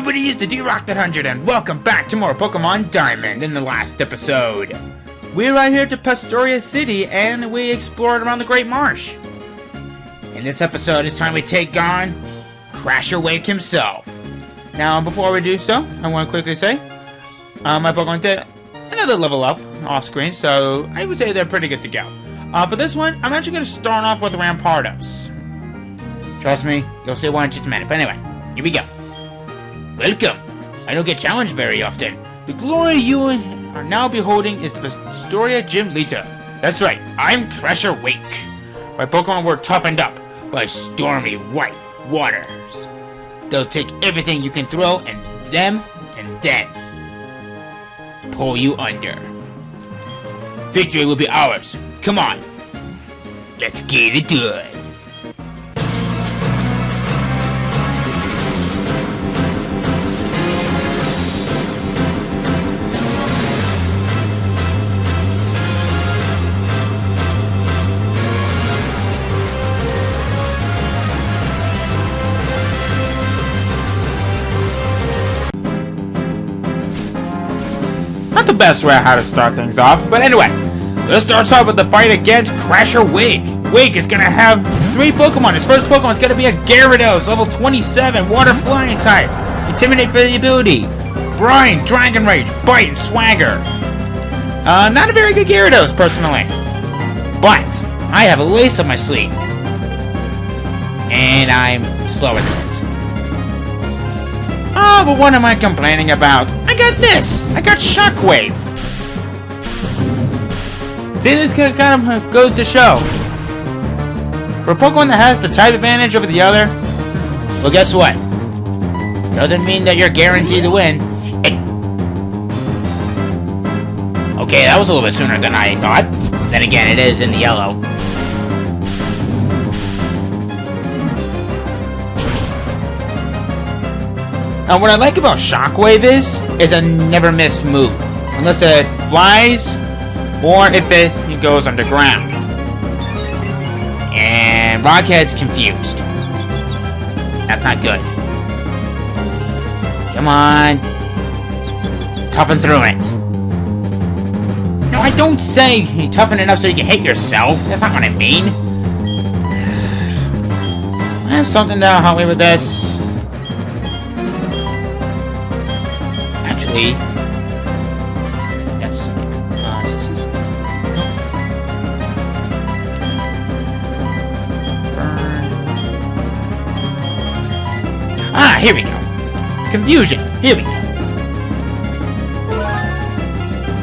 everybody, it's the D-Rock100 and welcome back to more Pokemon Diamond. In the last episode, we're right here to Pastoria City and we explored around the Great Marsh. In this episode, it's time we take on Crasher Wake himself. Now, before we do so, I want to quickly say, my Pokemon did another level up off screen, so I would say they're pretty good to go. For this one, I'm actually going to start off with Rampardos. Trust me, you'll see why in just a minute, but anyway, here we go. Welcome! I don't get challenged very often. The glory you are now beholding is the Pastoria Gym Leader. That's right, I'm Crasher Wake. My Pokemon were toughened up by stormy white waters. They'll take everything you can throw and them and then pull you under. Victory will be ours. Come on. Let's get it done. Not the best way how to start things off, but anyway, let's start off with the fight against Crasher Wake. Wake is gonna have 3 Pokemon. His first Pokemon is gonna be a Gyarados, level 27, Water Flying type. Intimidate for the ability. Brine, Dragon Rage, Bite, and Swagger. Not a very good Gyarados, personally. But I have a lace up my sleeve. And I'm slower than it. Oh, but what am I complaining about? I got this! I got Shockwave! See, this kind of goes to show. For a Pokemon that has the type advantage over the other, well, guess what? Doesn't mean that you're guaranteed to win. Okay, that was a little bit sooner than I thought. Then again, it is in the yellow. Now, what I like about Shockwave is a never miss move. Unless it flies, or if it goes underground. And Rockhead's confused. That's not good. Come on. Toughen through it. No, I don't say you toughen enough so you can hit yourself. That's not what I mean. I have something to help me with this. Actually, that's here we go. Confusion. Here we go.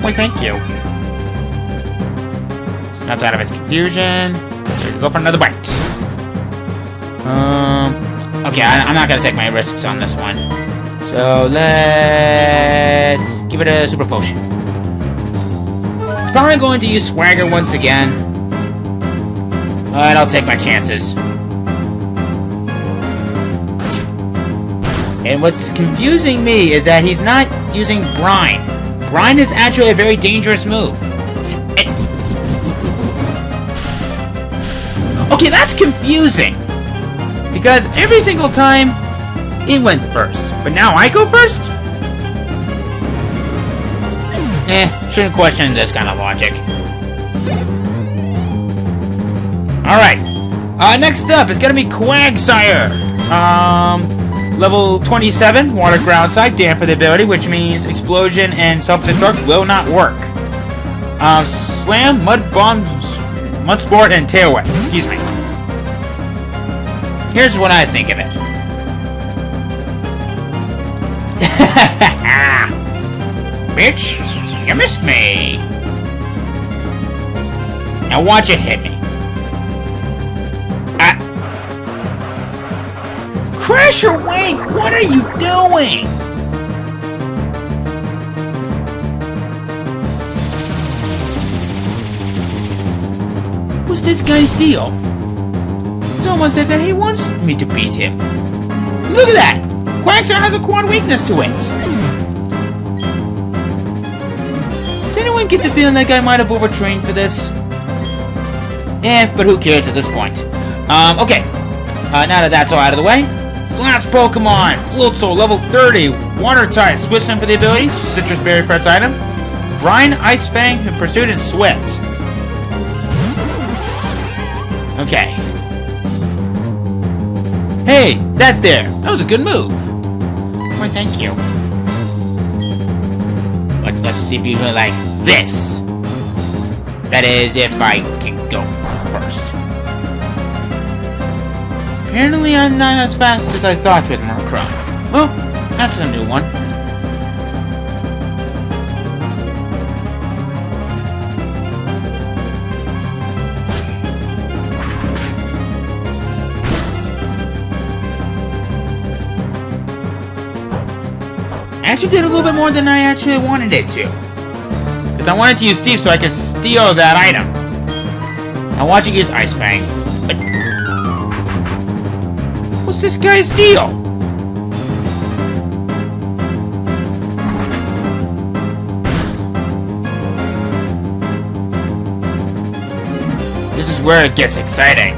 Why, thank you. Snapped out of its confusion. Ready to go for another bite. Okay, I'm not gonna take my risks on this one. So let's give it a super potion. It's probably going to use Swagger once again, but I'll take my chances. And what's confusing me is that he's not using Brine. Brine is actually a very dangerous move. Okay, that's confusing. Because every single time, it went first. But now I go first? Shouldn't question this kind of logic. Alright. Next up is gonna be Quagsire. Level 27, Water Ground type, damn for the ability, which means Explosion and Self-Destruct will not work. Slam, Mud Bomb, Mud Sport, and Tail Whip. Excuse me. Here's what I think of it. Bitch, you missed me. Now watch it hit me. Crasher Wake, what are you doing? What's this guy's deal? Someone said that he wants me to beat him. Look at that! Quagsire has a quad weakness to it. Does anyone get the feeling that guy might have overtrained for this? But who cares at this point? Okay. Now that that's all out of the way, Last Pokemon, Floatzel, level 30, Water type, Swift for the ability, Citrus Berry Frets item, Brine, Ice Fang, Pursuit, and Swift. Okay. Hey, that was a good move. Why, thank you. Let's see if you like this. That is, if I can go first. Apparently I'm not as fast as I thought with Murkrow. Well, that's a new one. I actually did a little bit more than I actually wanted it to. Because I wanted to use Steve so I could steal that item. I want you to use Ice Fang. But what's this guy's deal? This is where it gets exciting.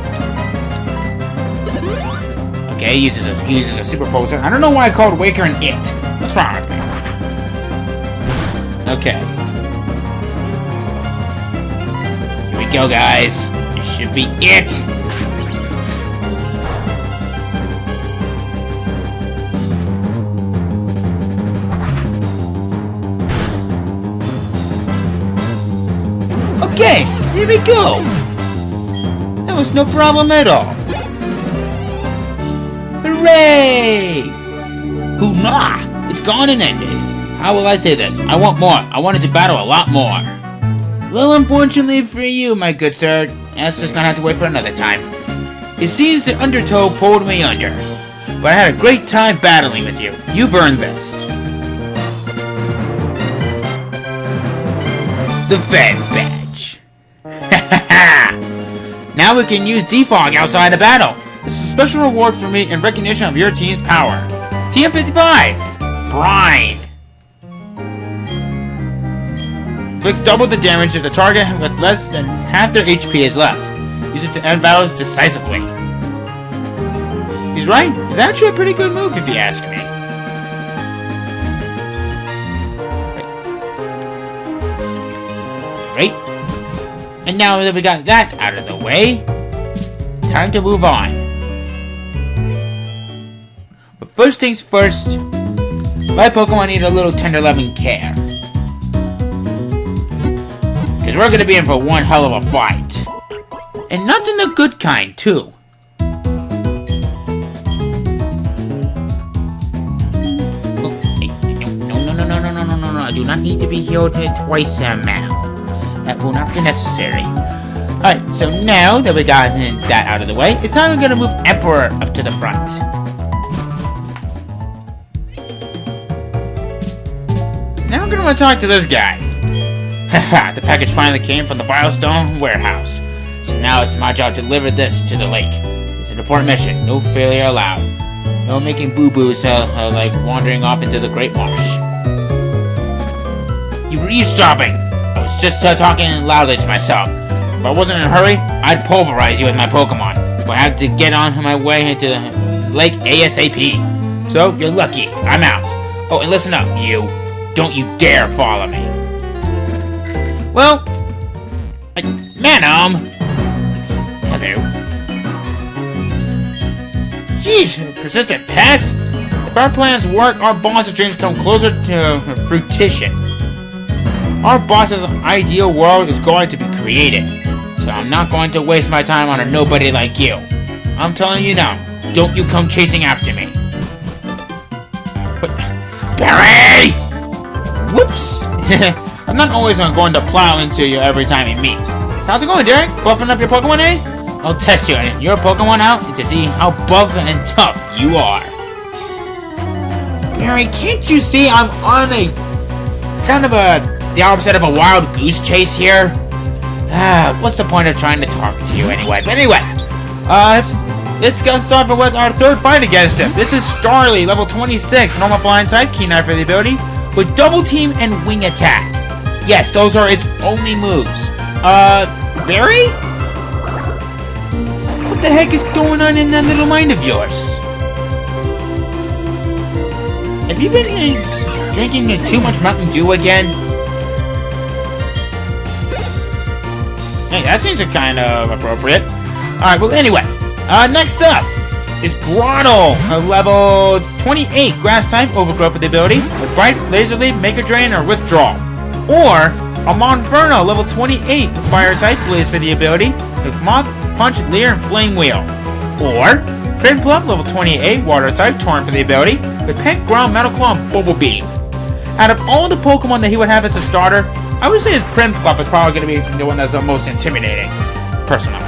Okay, he uses a super poser. I don't know why I called AWAKEN it. What's wrong with me? Okay. Here we go, guys. This should be it. Okay, here we go. That was no problem at all. Hooray! Hoonah! It's gone and ended. How will I say this? I want more. I wanted to battle a lot more. Well, unfortunately for you, my good sir, that's just gonna have to wait for another time. It seems the Undertow pulled me under. But I had a great time battling with you. You've earned this. The Fan Badge. Now we can use Defog outside of battle. This is a special reward for me in recognition of your team's power. TM55! Brine! Inflicts double the damage if the target with less than half their HP is left. Use it to end battles decisively. He's right. It's actually a pretty good move if you ask me. Right? And now that we got that out of the way, time to move on. But first things first, my Pokemon need a little tender loving care. Because we're going to be in for one hell of a fight. And not in the good kind, too. Oh, hey, no. I do not need to be healed twice now. That will not be necessary. Alright, so now that we got that out of the way, it's time we're going to move Emperor up to the front. Now we're going to talk to this guy. Haha, the package finally came from the Vilestone warehouse. So now it's my job to deliver this to the lake. It's an important mission. No failure allowed. No making boo-boos like wandering off into the Great Marsh. You were eavesdropping. I was just talking loudly to myself. If I wasn't in a hurry, I'd pulverize you with my Pokemon. But I had to get on my way into the lake ASAP. So, you're lucky. I'm out. Oh, and listen up, you. Don't you dare follow me. Well, Manom. Hello. Jeez, persistent pest. If our plans work, our boss's dreams come closer to fruition. Our boss's ideal world is going to be created. So I'm not going to waste my time on a nobody like you. I'm telling you now, don't you come chasing after me. But, Barry! Whoops! I'm not always going to plow into you every time we meet. How's it going, Derek? Buffing up your Pokemon, eh? I'll test you and your Pokemon out to see how buff and tough you are. Barry, can't you see I'm on a kind of the opposite of a wild goose chase here? What's the point of trying to talk to you anyway? But anyway, let's get started with our third fight against him. This is Starly, level 26, normal flying type, keen eye for the ability, with double team and wing attack. Yes, those are its only moves. Barry? What the heck is going on in that little mind of yours? Have you been drinking too much Mountain Dew again? Hey, that seems kind of appropriate. Alright, well, anyway. Next up is Grotto, a level 28 grass type overgrowth with the ability with Bright, Laser Leap, Make a Drain, or Withdrawal. Or a Monferno, level 28 fire type, Blaze for the ability with Moth, Punch, Leer, and Flame Wheel. Or Prinplup, level 28 water type, Torrent for the ability with Pet, Ground, Metal Claw, and Bubble Beam. Out of all the Pokemon that he would have as a starter, I would say his Prinplup is probably going to be the one that's the most intimidating, personally.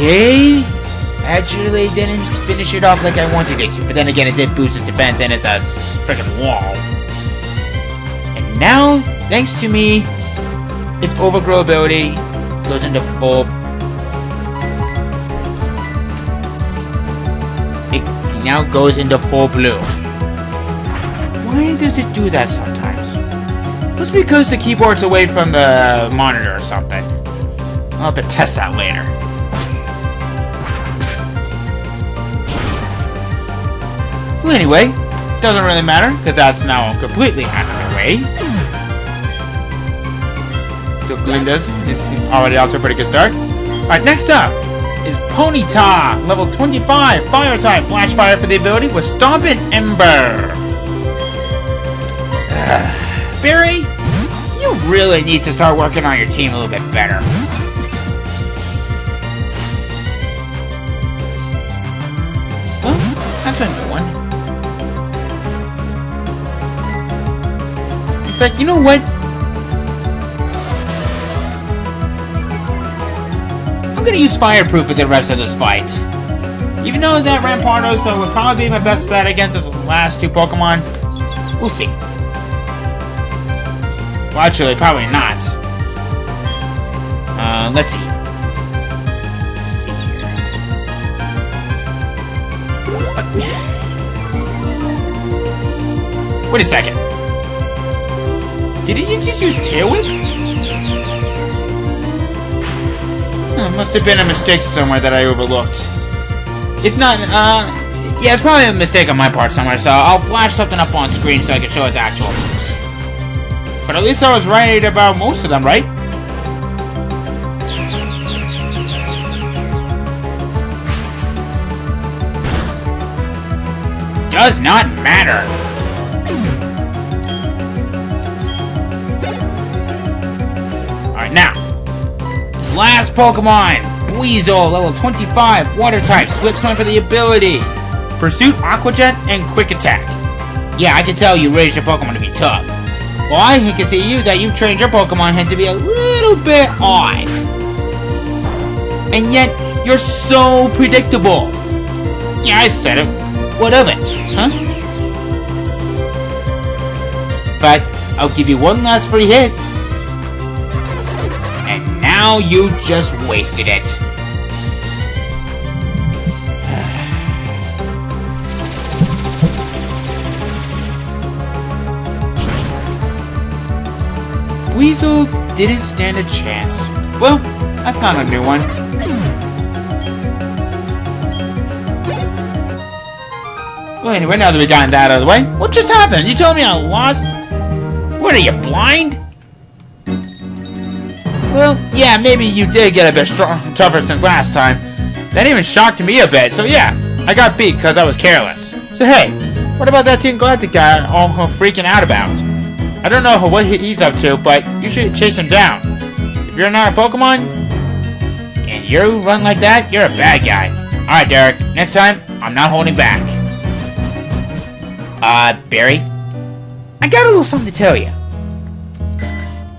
Okay, actually didn't finish it off like I wanted it to, but then again it did boost its defense and it's a freaking wall. And now, thanks to me, its overgrow ability goes into full... It now goes into full blue. Why does it do that sometimes? It's because the keyboard's away from the monitor or something. I'll have to test that later. Well, anyway, doesn't really matter, because that's now completely out of the way. So Glinda's is already off to a pretty good start. Alright, next up is Ponyta, level 25, fire type, flash fire for the ability with Stomp and Ember. Barry, you really need to start working on your team a little bit better. Oh, that's a new one. In fact, you know what? I'm gonna use Fireproof for the rest of this fight. Even though that Rampardos would probably be my best bet against this last two Pokemon, we'll see. Well, actually, probably not. Let's see. Wait a second. Did he just use Tail Whip? Must have been a mistake somewhere that I overlooked. If not, yeah, it's probably a mistake on my part somewhere, so I'll flash something up on screen so I can show its actual moves. But at least I was right about most of them, right? Does not matter. Alright, now. This last Pokemon. Buizel, level 25, water type, Slip Swing for the ability. Pursuit, Aqua Jet, and Quick Attack. Yeah, I can tell you raised your Pokemon to be tough. Well, I can see you that you've trained your Pokemon to be a little bit odd. And yet, you're so predictable. Yeah, I said it. What of it, huh? But I'll give you one last free hit. And now you just wasted it. Buizel didn't stand a chance. Well, that's not a new one. Well, anyway, now that we've gotten that out of the way, what just happened? You told me I lost? What are you, blind? Well, yeah, maybe you did get a bit tougher since last time. That even shocked me a bit, so yeah, I got beat because I was careless. So hey, what about that Team Galactic guy all freaking out about? I don't know what he's up to, but you should chase him down. If you're not a Pokemon, and you run like that, you're a bad guy. Alright, Derek, next time, I'm not holding back. Barry? I got a little something to tell you.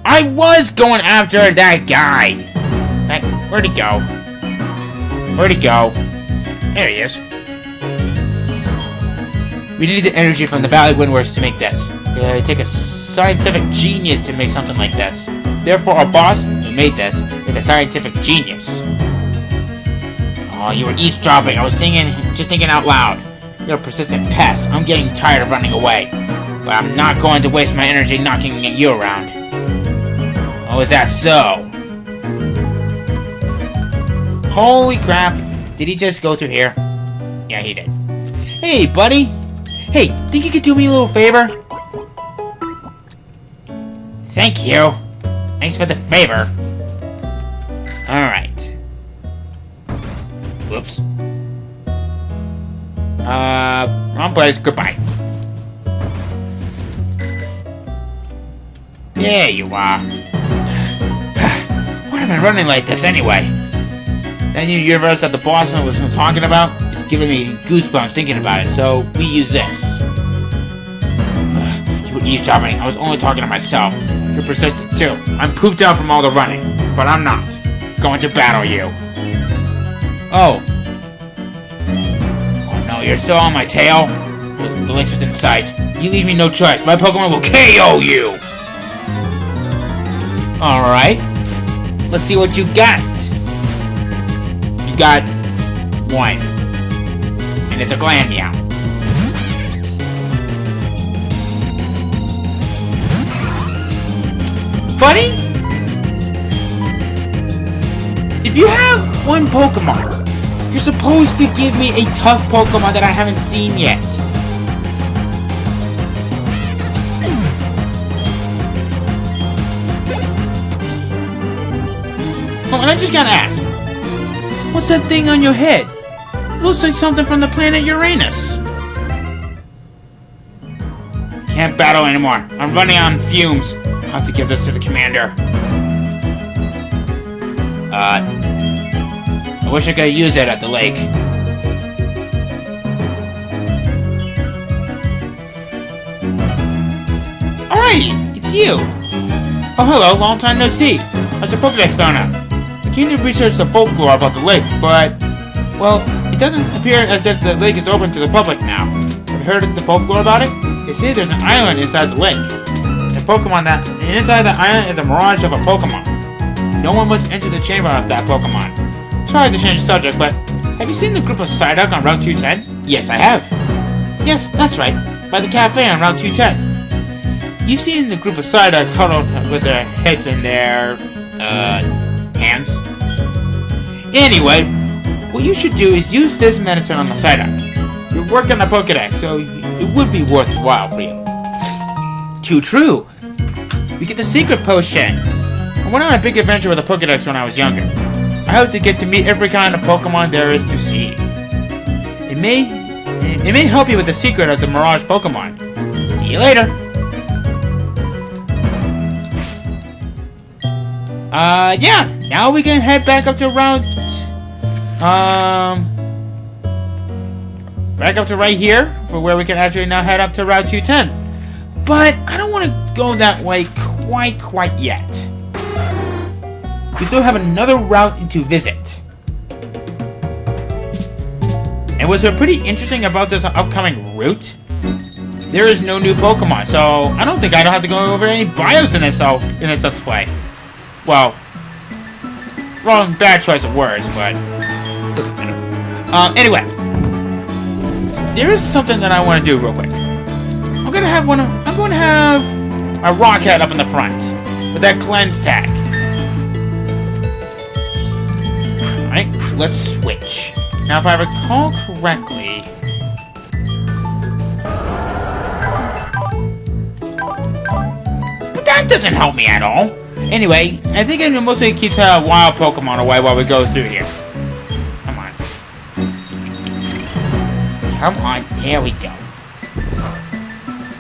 I was going after that guy. Where'd he go? Where'd he go? There he is. We need the energy from the Valley Windworks to make this. It take a scientific genius to make something like this. Therefore, our boss, who made this, is a scientific genius. Oh, you were eavesdropping. I was just thinking out loud. You're a persistent pest. I'm getting tired of running away. But I'm not going to waste my energy knocking you around. Oh, is that so? Holy crap. Did he just go through here? Yeah, he did. Hey, buddy. Hey, think you could do me a little favor? Thank you. Thanks for the favor. Alright. Whoops. Wrong place. Goodbye. There you are. Why am I running like this anyway? That new universe that the boss was talking about is giving me goosebumps thinking about it, so we use this. You were eavesdropping. I was only talking to myself. You're persistent too. I'm pooped out from all the running, but I'm not going to battle you. Oh. Oh no, you're still on my tail? The lake's within sight. You leave me no choice. My Pokemon will KO you! Alright. Let's see what you got. You got 1. And it's a Glammeow. Buddy? If you have 1 Pokemon, you're supposed to give me a tough Pokemon that I haven't seen yet. Oh, and I just gotta ask, what's that thing on your head? It looks like something from the planet Uranus. Can't battle anymore. I'm running on fumes. I'll have to give this to the commander. I wish I could use it at the lake. Alright, it's you. Oh, hello, long time no see. How's your Pokedex found out? I came to research the folklore about the lake, but, well, it doesn't appear as if the lake is open to the public now. Have you heard of the folklore about it? They say there's an island inside the lake. And inside the island is a mirage of a Pokemon. No one must enter the chamber of that Pokemon. Sorry to change the subject, but have you seen the group of Psyduck on Route 210? Yes, I have. Yes, that's right. By the cafe on Route 210. You've seen the group of Psyduck huddled with their heads in their, hands. Anyway, what you should do is use this medicine on the Psyduck. You're working on a Pokedex, so it would be worthwhile for you. Too true. We get the secret potion. I went on a big adventure with a Pokedex when I was younger. I hope to get to meet every kind of Pokemon there is to see. It may help you with the secret of the Mirage Pokemon. See you later. Yeah. Now we can head back up to Route... back up to right here, for where we can actually now head up to Route 210. But I don't want to go that way quite yet. We still have another route to visit. And what's pretty interesting about this upcoming route, there is no new Pokemon, so I don't think I don't have to go over any bios in this Let's Play. Well, bad choice of words, but doesn't matter. Anyway, there is something that I want to do real quick. I'm going to have my Rockhead up in the front with that cleanse tag. Alright, so let's switch. Now, if I recall correctly... But that doesn't help me at all. Anyway, I think it mostly keeps wild Pokemon away while we go through here. Come on. Come on, here we go.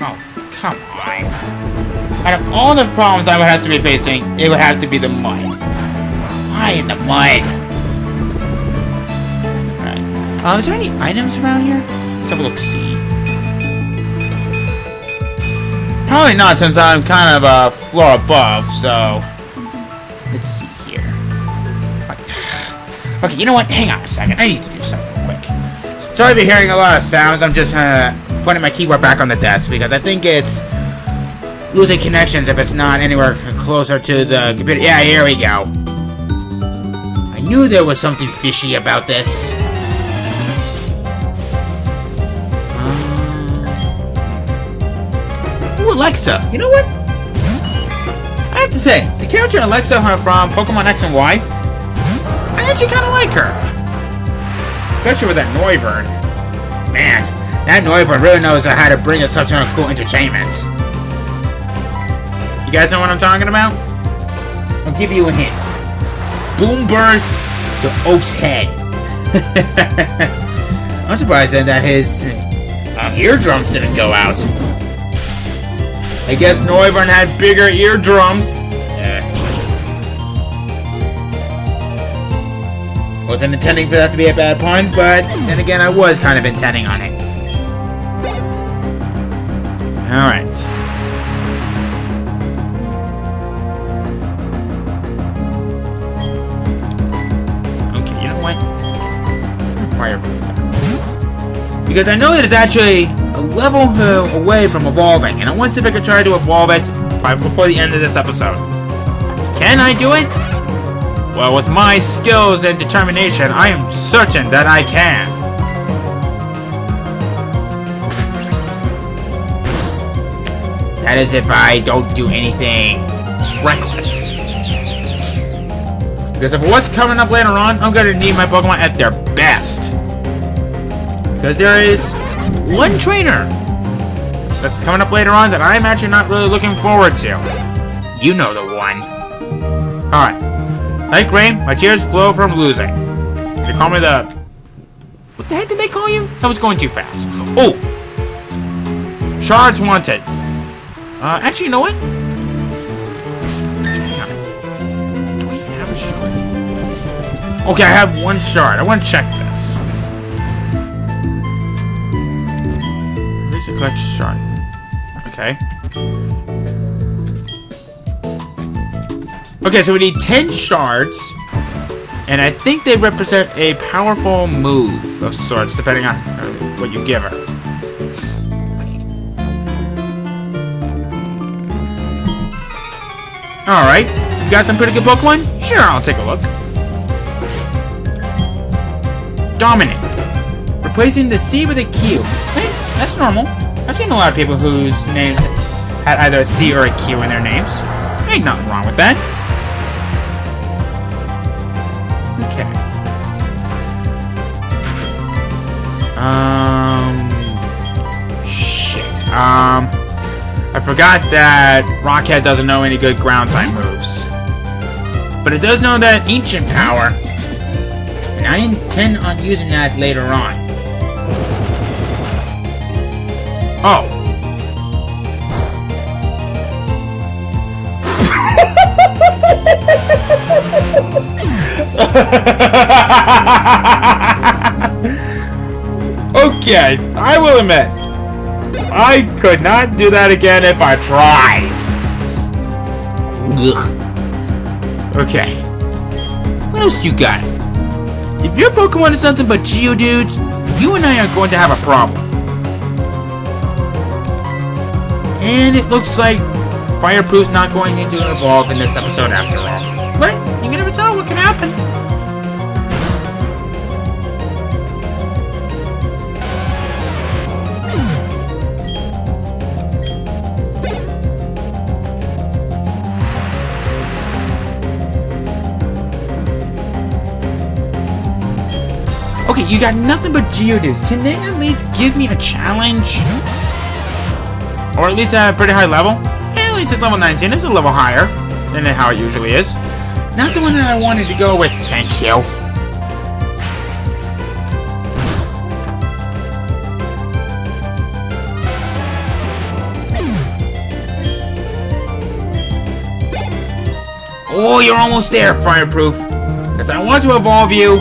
Oh, come on. Out of all the problems I would have to be facing, it would have to be the mud. Why in the mud? Alright. Is there any items around here? Let's have a look-see. Probably not, since I'm kind of a floor above, so... Let's see here. Okay, you know what? Hang on a second. I need to do something real quick. Sorry if you're hearing a lot of sounds. I'm just putting my keyboard back on the desk, because I think it's losing connections if it's not anywhere closer to the computer. Yeah, here we go. knew there was something fishy about this. Ooh, Alexa. You know what? I have to say, the character Alexa from Pokemon X and Y, I actually kind of like her. Especially with that Noivern. Man, that Noivern really knows how to bring us such cool entertainment. You guys know what I'm talking about? I'll give you a hint. Boom burst to Oak's head. I'm surprised that his eardrums didn't go out. I guess Noivern had bigger eardrums. Wasn't intending for that to be a bad pun, but then again, I was kind of intending on it. Alright. Okay, you know what? Some fireproof. Because I know that it's actually a level away from evolving, and I want to see if I can try to evolve it before the end of this episode. Can I do it? Well, with my skills and determination, I am certain that I can. That is if I don't do anything reckless. Because if what's coming up later on, I'm going to need my Pokemon at their best. Because there is one trainer that's coming up later on that I'm actually not really looking forward to. You know the one. Alright. Like rain, my tears flow from losing. They call me the... What the heck did they call you? That was going too fast. Oh! Shards wanted. Actually, you know what? Hang on. Do I have a shard? Okay, I have one shard. I want to check this. Basic collect shard. Okay. Okay, so we need 10 shards, and I think they represent a powerful move of sorts, depending on what you give her. Alright, you got some pretty good Pokemon? Sure, I'll take a look. Dominant. Replacing the C with a Q. Hey, that's normal. I've seen a lot of people whose names had either a C or a Q in their names. Ain't nothing wrong with that. Shit. I forgot that Rockhead doesn't know any good ground type moves. But it does know that Ancient Power. And I intend on using that later on. Oh. Okay, I will admit, I could not do that again if I tried. Ugh. Okay. What else you got? If your Pokemon is nothing but Geodudes, you and I are going to have a problem. And it looks like Fireproof's not going to evolve in this episode after all. But you can never tell what can happen. Okay, you got nothing but Geodudes. Can they at least give me a challenge? Or at least at a pretty high level? At least it's level 19. It's a level higher than how it usually is. Not the one that I wanted to go with. Thank you. Oh, you're almost there, Fireproof. Because I want to evolve you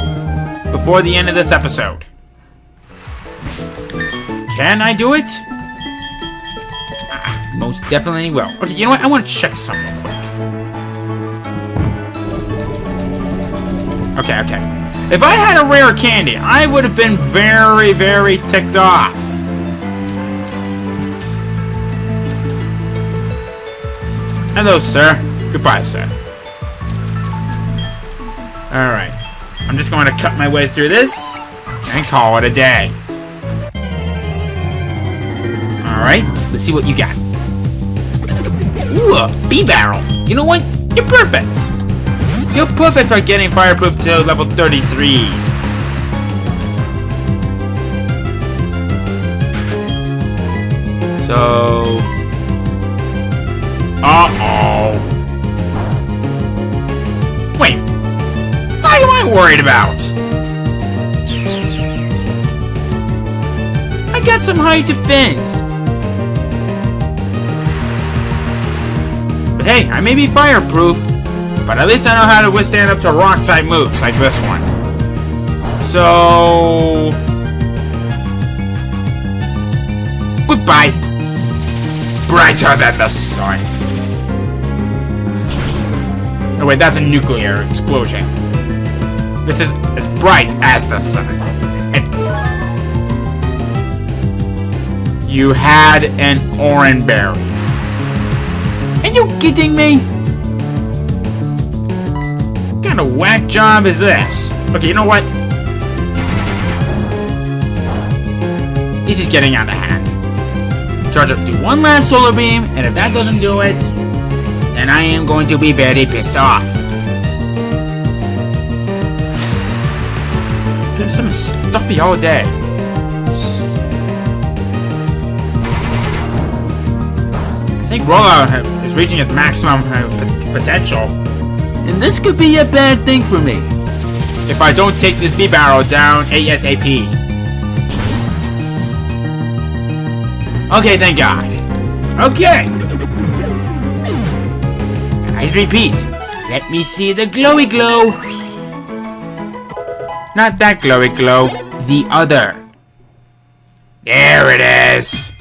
before the end of this episode. Can I do it? Most definitely will. Okay, you know what? I want to check something real quick. Okay. If I had a rare candy, I would have been very, very ticked off. Hello, sir. Goodbye, sir. Alright. I'm just going to cut my way through this and call it a day. Alright, let's see what you got. Ooh, a bee barrel. You know what? You're perfect. You're perfect for getting fireproof to level 33. So... Uh-oh. Wait. What am I worried about? I got some high defense. But hey, I may be fireproof, but at least I know how to withstand up to rock-type moves like this one. So... goodbye. Brighter than the sun. Oh wait, that's a nuclear explosion. This is as bright as the sun. And you had an orange berry. Are you kidding me? What kind of whack job is this? Okay, you know what? This is getting out of hand. Charge up to one last solar beam, and if that doesn't do it, then I am going to be very pissed off. Doing something stuffy all day. I think Rollout is reaching its maximum potential. And this could be a bad thing for me. If I don't take this bee barrel down ASAP. Okay, thank God. Okay. I repeat. Let me see the glowy glow. Not that glowy glow. The other. There it is.